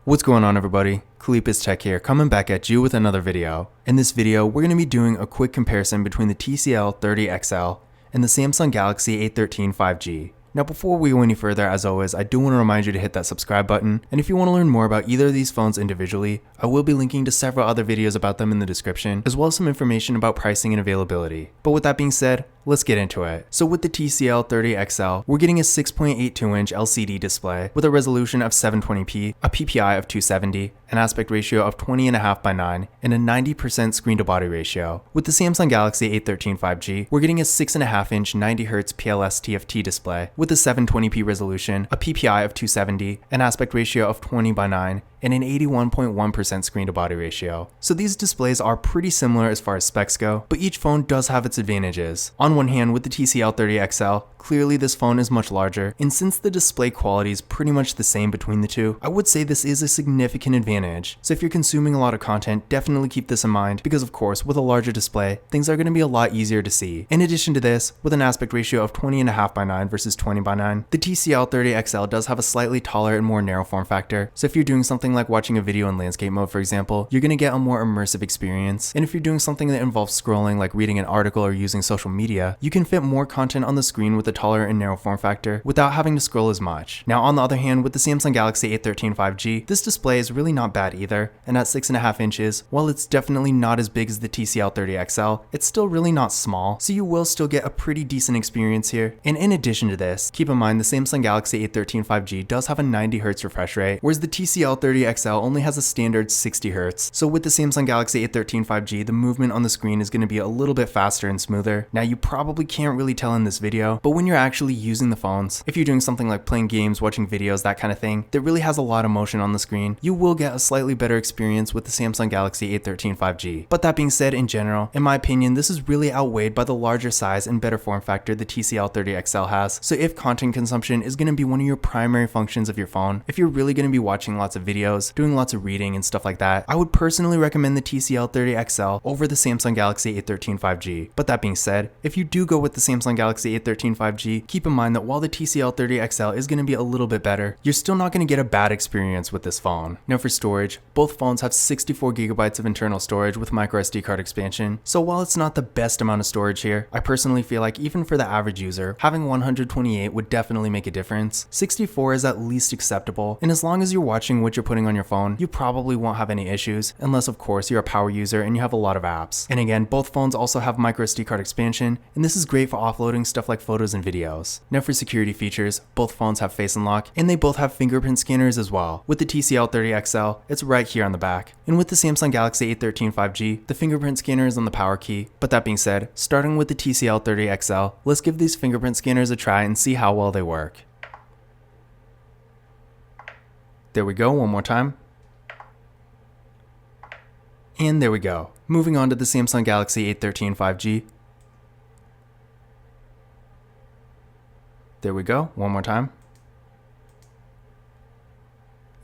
What's going on, everybody? Kalipis Tech here, coming back at you with another video. In this video, we're going to be doing a quick comparison between the TCL 30XL and the Samsung Galaxy A13 5G. Now before we go any further, as always, I do want to remind you to hit that subscribe button, and if you want to learn more about either of these phones individually, I will be linking to several other videos about them in the description, as well as some information about pricing and availability. But with that being said, let's get into it. So with the TCL 30XL, we're getting a 6.82-inch LCD display with a resolution of 720p, a PPI of 270, an aspect ratio of 20.5:9, and a 90% screen-to-body ratio. With the Samsung Galaxy A13 5G, we're getting a 6.5-inch 90Hz PLS TFT display with a 720p resolution, a PPI of 270, an aspect ratio of 20:9, and an 81.1% screen-to-body ratio. So these displays are pretty similar as far as specs go, but each phone does have its advantages. On one hand, with the TCL 30XL, clearly this phone is much larger, and since the display quality is pretty much the same between the two, I would say this is a significant advantage. So if you're consuming a lot of content, definitely keep this in mind, because of course, with a larger display, things are going to be a lot easier to see. In addition to this, with an aspect ratio of 20.5:9 versus 20:9, the TCL 30XL does have a slightly taller and more narrow form factor. So if you're doing something like watching a video in landscape mode, for example, you're going to get a more immersive experience. And if you're doing something that involves scrolling, like reading an article or using social media, you can fit more content on the screen with a taller and narrow form factor without having to scroll as much. Now on the other hand, with the Samsung Galaxy A13 5G, this display is really not bad either, and at 6.5 inches, while it's definitely not as big as the TCL 30XL, it's still really not small, so you will still get a pretty decent experience here. And in addition to this, keep in mind the Samsung Galaxy A13 5G does have a 90Hz refresh rate, whereas the TCL 30XL only has a standard 60Hz. So with the Samsung Galaxy A13 5G, the movement on the screen is going to be a little bit faster and smoother. Now you probably can't really tell in this video, but when you're actually using the phones, if you're doing something like playing games, watching videos, that kind of thing, that really has a lot of motion on the screen, you will get a slightly better experience with the Samsung Galaxy A13 5G. But that being said, in general, in my opinion, this is really outweighed by the larger size and better form factor the TCL 30XL has. So if content consumption is going to be one of your primary functions of your phone, if you're really going to be watching lots of videos, doing lots of reading and stuff like that, I would personally recommend the TCL 30XL over the Samsung Galaxy A13 5G. But that being said, if you do go with the Samsung Galaxy A13 5G, keep in mind that while the TCL 30XL is going to be a little bit better, you're still not going to get a bad experience with this phone. Now for storage, both phones have 64GB of internal storage with microSD card expansion. So while it's not the best amount of storage here, I personally feel like even for the average user, having 128 would definitely make a difference. 64 is at least acceptable, and as long as you're watching what you're putting on your phone, you probably won't have any issues, unless of course you're a power user and you have a lot of apps. And again, both phones also have microSD card expansion, and this is great for offloading stuff like photos and videos. Now for security features, both phones have Face Unlock, and they both have fingerprint scanners as well. With the TCL 30XL, it's right here on the back. And with the Samsung Galaxy A13 5G, the fingerprint scanner is on the power key. But that being said, starting with the TCL 30XL, let's give these fingerprint scanners a try and see how well they work. There we go, one more time. And there we go. Moving on to the Samsung Galaxy A13 5G. There we go, one more time.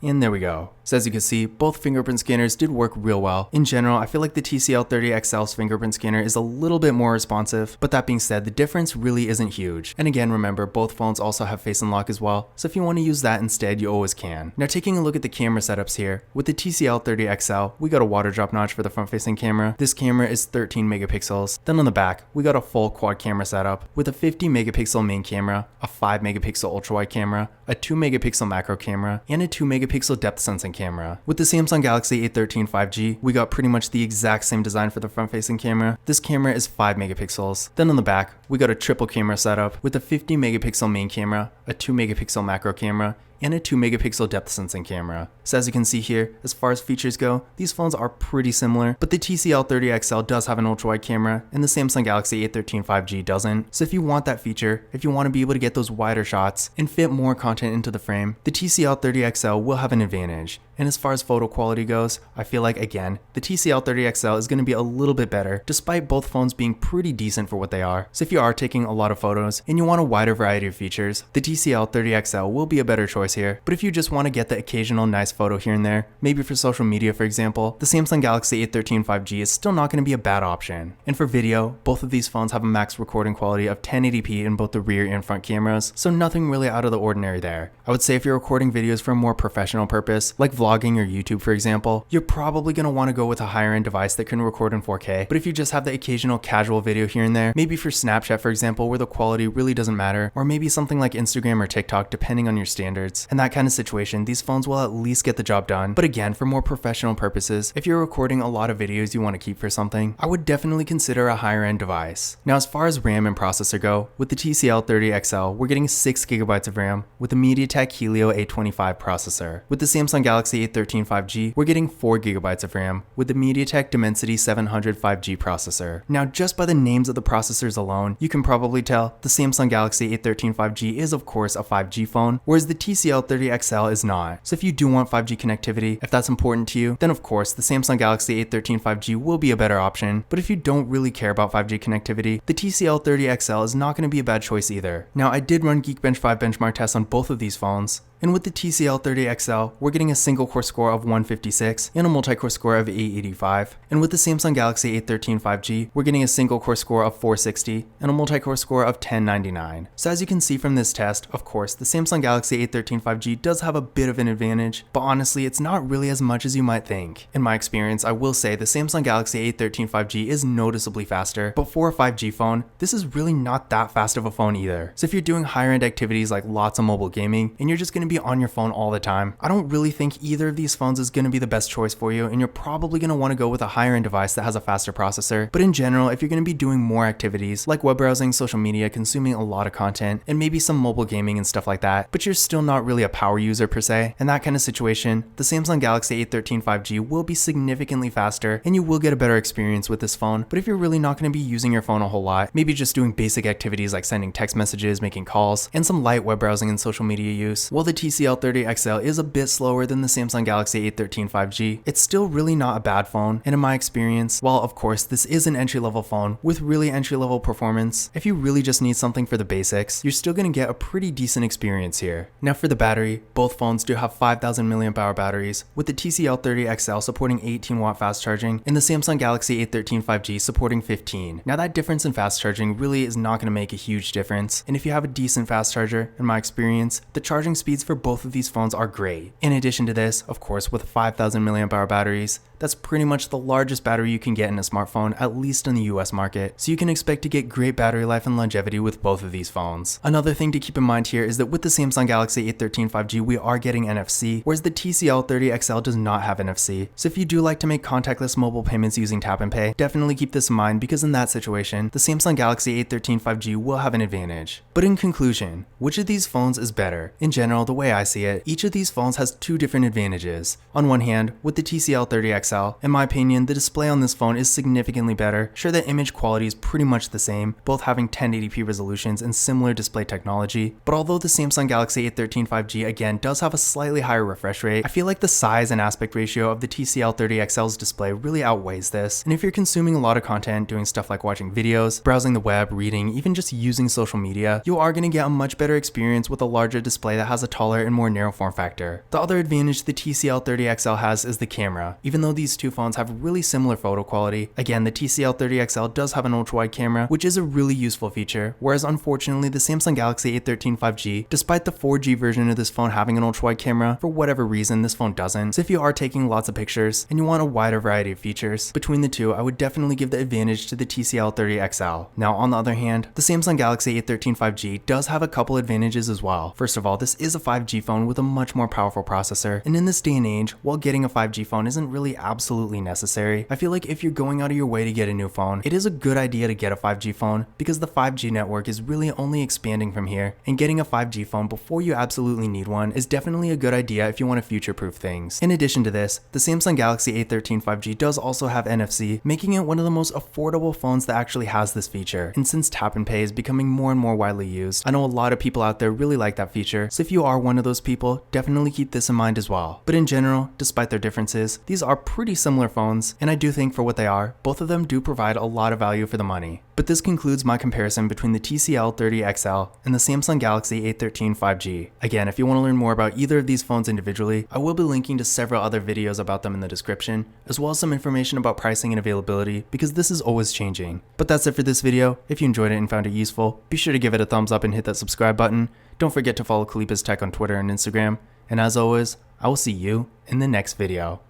And there we go. So as you can see, both fingerprint scanners did work real well. In general, I feel like the TCL 30XL's fingerprint scanner is a little bit more responsive, but that being said, the difference really isn't huge. And again, remember, both phones also have Face Unlock as well, so if you want to use that instead, you always can. Now taking a look at the camera setups here, with the TCL 30XL, we got a water drop notch for the front-facing camera. This camera is 13 megapixels. Then on the back, we got a full quad camera setup with a 50 megapixel main camera, a 5 megapixel ultra-wide camera, a 2 megapixel macro camera, and a 2 megapixel depth sensing camera. With the Samsung Galaxy A13 5G, we got pretty much the exact same design for the front-facing camera. This camera is 5 megapixels. Then on the back, we got a triple camera setup with a 50 megapixel main camera, a 2 megapixel macro camera, and a 2 megapixel depth sensing camera. So as you can see here, as far as features go, these phones are pretty similar, but the TCL 30XL does have an ultra-wide camera, and the Samsung Galaxy A13 5G doesn't. So if you want that feature, if you want to be able to get those wider shots and fit more content into the frame, the TCL 30XL will have an advantage. And as far as photo quality goes, I feel like, again, the TCL 30XL is going to be a little bit better, despite both phones being pretty decent for what they are. So if you are taking a lot of photos and you want a wider variety of features, the TCL 30XL will be a better choice choice here. But if you just want to get the occasional nice photo here and there, maybe for social media for example, the Samsung Galaxy A13 5G is still not going to be a bad option. And for video, both of these phones have a max recording quality of 1080p in both the rear and front cameras, so nothing really out of the ordinary there. I would say if you're recording videos for a more professional purpose, like vlogging or YouTube for example, you're probably going to want to go with a higher end device that can record in 4K. But if you just have the occasional casual video here and there, maybe for Snapchat for example, where the quality really doesn't matter, or maybe something like Instagram or TikTok depending on your standards, in that kind of situation, these phones will at least get the job done. But again, for more professional purposes, if you're recording a lot of videos you want to keep for something, I would definitely consider a higher end device. Now as far as RAM and processor go, with the TCL 30XL, we're getting 6GB of RAM with the MediaTek Helio A25 processor. With the Samsung Galaxy A13 5G, we're getting 4GB of RAM with the MediaTek Dimensity 700 5G processor. Now just by the names of the processors alone, you can probably tell the Samsung Galaxy A13 5G is of course a 5G phone, whereas the TCL 30XL is not. So if you do want 5G connectivity, if that's important to you, then of course the Samsung Galaxy A13 5G will be a better option. But if you don't really care about 5G connectivity, the TCL 30XL is not going to be a bad choice either. Now I did run Geekbench 5 benchmark tests on both of these phones, and with the TCL 30XL, we're getting a single core score of 156 and a multi-core score of 885. And with the Samsung Galaxy A13 5G, we're getting a single core score of 460 and a multi-core score of 1099. So as you can see from this test, of course, the Samsung Galaxy A13 5G does have a bit of an advantage, but honestly, it's not really as much as you might think. In my experience, I will say the Samsung Galaxy A13 5G is noticeably faster, but for a 5G phone, this is really not that fast of a phone either. So if you're doing higher end activities like lots of mobile gaming, and you're just going to be on your phone all the time, I don't really think either of these phones is going to be the best choice for you, and you're probably going to want to go with a higher end device that has a faster processor. But in general, if you're going to be doing more activities like web browsing, social media, consuming a lot of content, and maybe some mobile gaming and stuff like that, but you're still not really a power user per se, in that kind of situation, the Samsung Galaxy A13 5G will be significantly faster and you will get a better experience with this phone. But if you're really not going to be using your phone a whole lot, maybe just doing basic activities like sending text messages, making calls, and some light web browsing and social media use, well, the TCL 30XL is a bit slower than the Samsung Galaxy A13 5G. It's still really not a bad phone, and in my experience, while of course this is an entry-level phone with really entry-level performance, if you really just need something for the basics, you're still going to get a pretty decent experience here. Now for the battery, both phones do have 5000 mAh batteries, with the TCL 30XL supporting 18W fast charging and the Samsung Galaxy A13 5G supporting 15. Now that difference in fast charging really is not going to make a huge difference, and if you have a decent fast charger, in my experience, the charging speeds for both of these phones are great. In addition to this, of course, with 5000 mAh batteries, that's pretty much the largest battery you can get in a smartphone, at least in the US market, so you can expect to get great battery life and longevity with both of these phones. Another thing to keep in mind here is that with the Samsung Galaxy A13 5G, we are getting NFC, whereas the TCL 30XL does not have NFC. So if you do like to make contactless mobile payments using tap and pay, definitely keep this in mind, because in that situation, the Samsung Galaxy A13 5G will have an advantage. But in conclusion, which of these phones is better? In general, the way I see it, each of these phones has two different advantages. On one hand, with the TCL 30XL, in my opinion, the display on this phone is significantly better. Sure, the image quality is pretty much the same, both having 1080p resolutions and similar display technology, but although the Samsung Galaxy A13 5G again does have a slightly higher refresh rate, I feel like the size and aspect ratio of the TCL 30XL's display really outweighs this, and if you're consuming a lot of content, doing stuff like watching videos, browsing the web, reading, even just using social media, you are going to get a much better experience with a larger display that has a taller and more narrow form factor. The other advantage the TCL 30XL has is the camera. Even though these two phones have really similar photo quality, again, the TCL 30XL does have an ultra-wide camera, which is a really useful feature, whereas unfortunately the Samsung Galaxy A13 5G, despite the 4G version of this phone having an ultra-wide camera, for whatever reason this phone doesn't. So if you are taking lots of pictures and you want a wider variety of features, between the two I would definitely give the advantage to the TCL 30XL. Now on the other hand, the Samsung Galaxy A13 5G does have a couple advantages as well. First of all, this is a 5G phone with a much more powerful processor, and in this day and age, while getting a 5G phone isn't really absolutely necessary, I feel like if you're going out of your way to get a new phone, it is a good idea to get a 5G phone, because the 5G network is really only expanding from here, and getting a 5G phone before you absolutely need one is definitely a good idea if you want to future-proof things. In addition to this, the Samsung Galaxy A13 5G does also have NFC, making it one of the most affordable phones that actually has this feature, and since tap and pay is becoming more and more widely used, I know a lot of people out there really like that feature, so if you are are one of those people, definitely keep this in mind as well. But in general, despite their differences, these are pretty similar phones, and I do think for what they are, both of them do provide a lot of value for the money. But this concludes my comparison between the TCL 30XL and the Samsung Galaxy A13 5G. Again, if you want to learn more about either of these phones individually, I will be linking to several other videos about them in the description, as well as some information about pricing and availability, because this is always changing. But that's it for this video. If you enjoyed it and found it useful, be sure to give it a thumbs up and hit that subscribe button. Don't forget to follow Kalipa's Tech on Twitter and Instagram. And as always, I will see you in the next video.